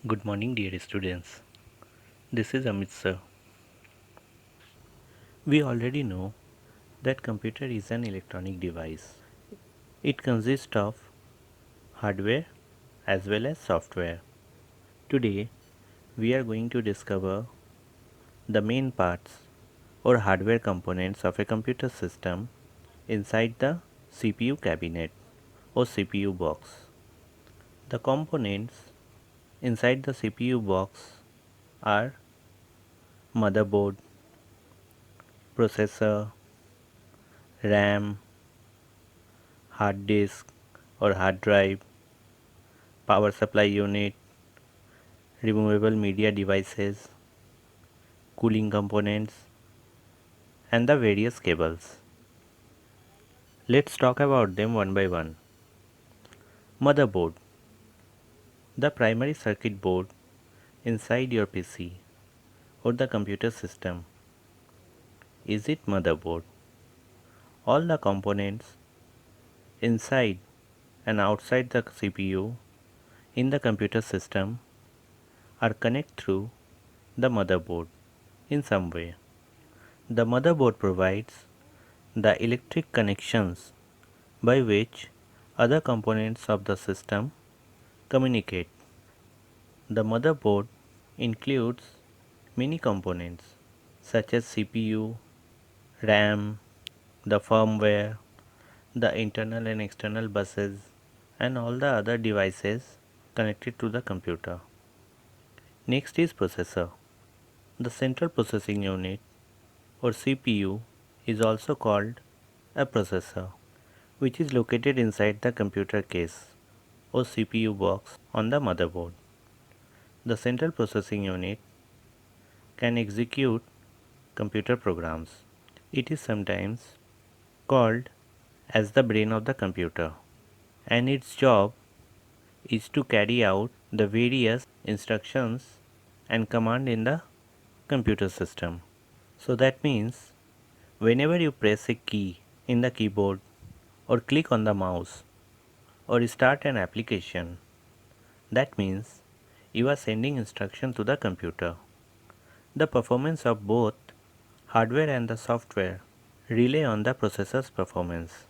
Good morning, dear students. This is Amit sir. We already know that computer is an electronic device. It consists of hardware as well as software. Today, we are going to discover the main parts or hardware components of a computer system inside the CPU cabinet or CPU box. The components inside the CPU box are motherboard, processor, RAM, hard disk or hard drive, power supply unit, removable media devices, cooling components, and the various cables. Let's talk about them one by one. Motherboard, the primary circuit board inside your PC or the computer system. Is it motherboard? All the components inside and outside the CPU in the computer system are connected through the motherboard in some way. The motherboard provides the electric connections by which other components of the system communicate. The motherboard includes many components such as CPU, RAM, the firmware, the internal and external buses, and all the other devices connected to the computer. Next is processor. The central processing unit or CPU is also called a processor, which is located inside the computer case or CPU box on the motherboard. The central processing unit can execute computer programs. It is sometimes called as the brain of the computer, and its job is to carry out the various instructions and command in the computer system. So that means whenever you press a key in the keyboard or click on the mouse or start an application, that means you are sending instruction to the computer. The performance of both hardware and the software rely on the processor's performance.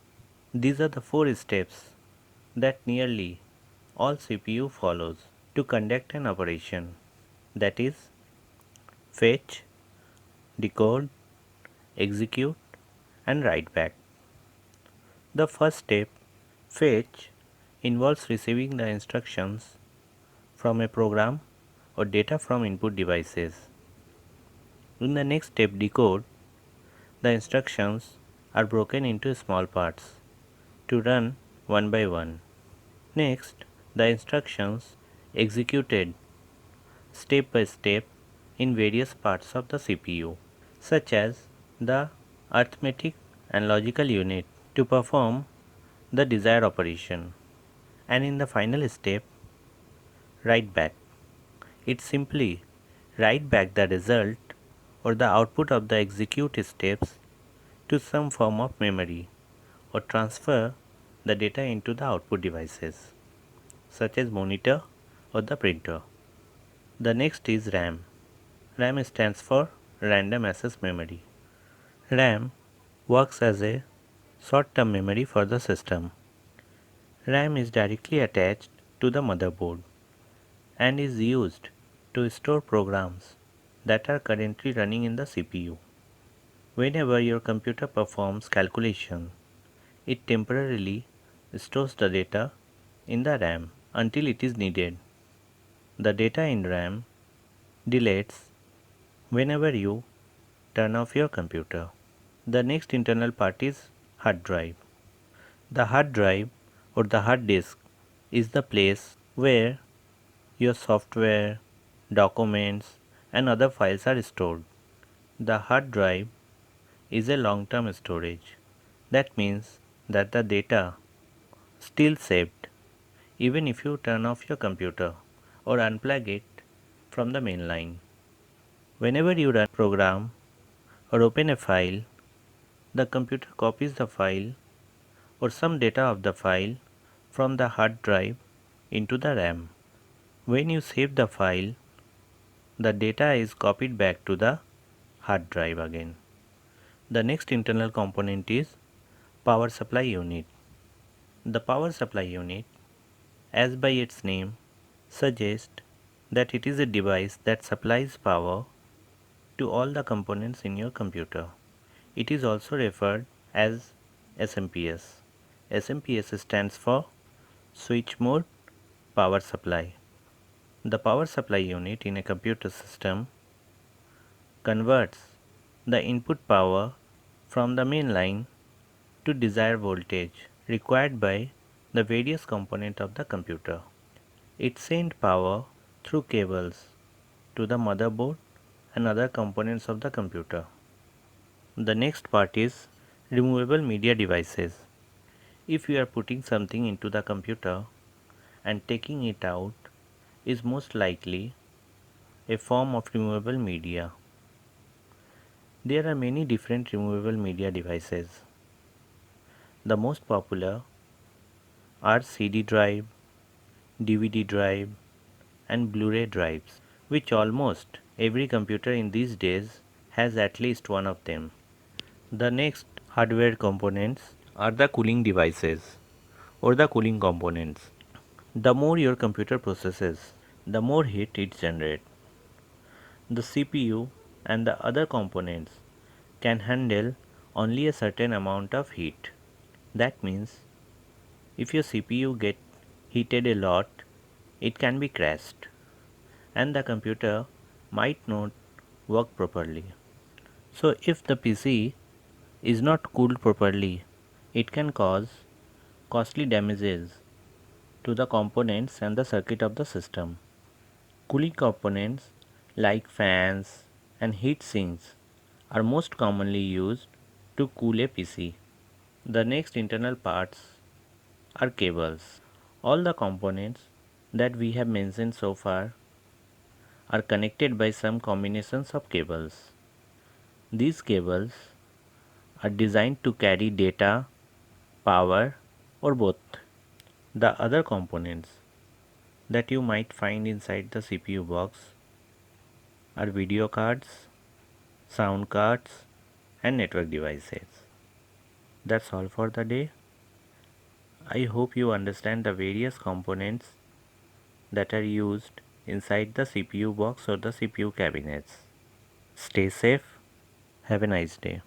These are the four steps that nearly all CPU follows to conduct an operation, that is fetch, decode, execute and write back. The first step, fetch, involves receiving the instructions from a program or data from input devices. In the next step, decode, the instructions are broken into small parts to run one by one. Next, the instructions executed step by step in various parts of the CPU, such as the arithmetic and logical unit to perform the desired operation. And in the final step, write back. It simply write back the result or the output of the execute steps to some form of memory or transfer the data into the output devices such as monitor or the printer. The next is RAM. RAM stands for random access memory. RAM works as a short-term memory for the system. RAM is directly attached to the motherboard and is used to store programs that are currently running in the CPU. Whenever your computer performs calculation, it temporarily stores the data in the RAM until it is needed. The data in RAM deletes whenever you turn off your computer. The next internal part is hard drive. The hard drive or the hard disk is the place where your software, documents, and other files are stored. The hard drive is a long-term storage. That means that the data still saved even if you turn off your computer or unplug it from the main line. Whenever you run a program or open a file, the computer copies the file or some data of the file from the hard drive into the RAM. When you save the file, the data is copied back to the hard drive again. The next internal component is power supply unit. The power supply unit, as by its name, suggests that it is a device that supplies power to all the components in your computer. It is also referred as SMPS. SMPS stands for Switch Mode Power Supply. The power supply unit in a computer system converts the input power from the main line to desired voltage required by the various components of the computer. It sends power through cables to the motherboard and other components of the computer. The next part is removable media devices. If you are putting something into the computer and taking it out is most likely a form of removable media. There are many different removable media devices. The most popular are CD drive, DVD drive, and Blu-ray drives, which almost every computer in these days has at least one of them. The next hardware components are the cooling devices or the cooling components. The more your computer processes, the more heat it generates. The CPU and the other components can handle only a certain amount of heat. That means if your CPU gets heated a lot, it can be crashed and the computer might not work properly. So if the PC is not cooled properly, it can cause costly damages to the components and the circuit of the system. Cooling components like fans and heat sinks are most commonly used to cool a PC. The next internal parts are cables. All the components that we have mentioned so far are connected by some combinations of cables. These cables are designed to carry data, power, or both. The other components that you might find inside the CPU box are video cards, sound cards, and network devices. That's all for the day. I hope you understand the various components that are used inside the CPU box or the CPU cabinets. Stay safe. Have a nice day.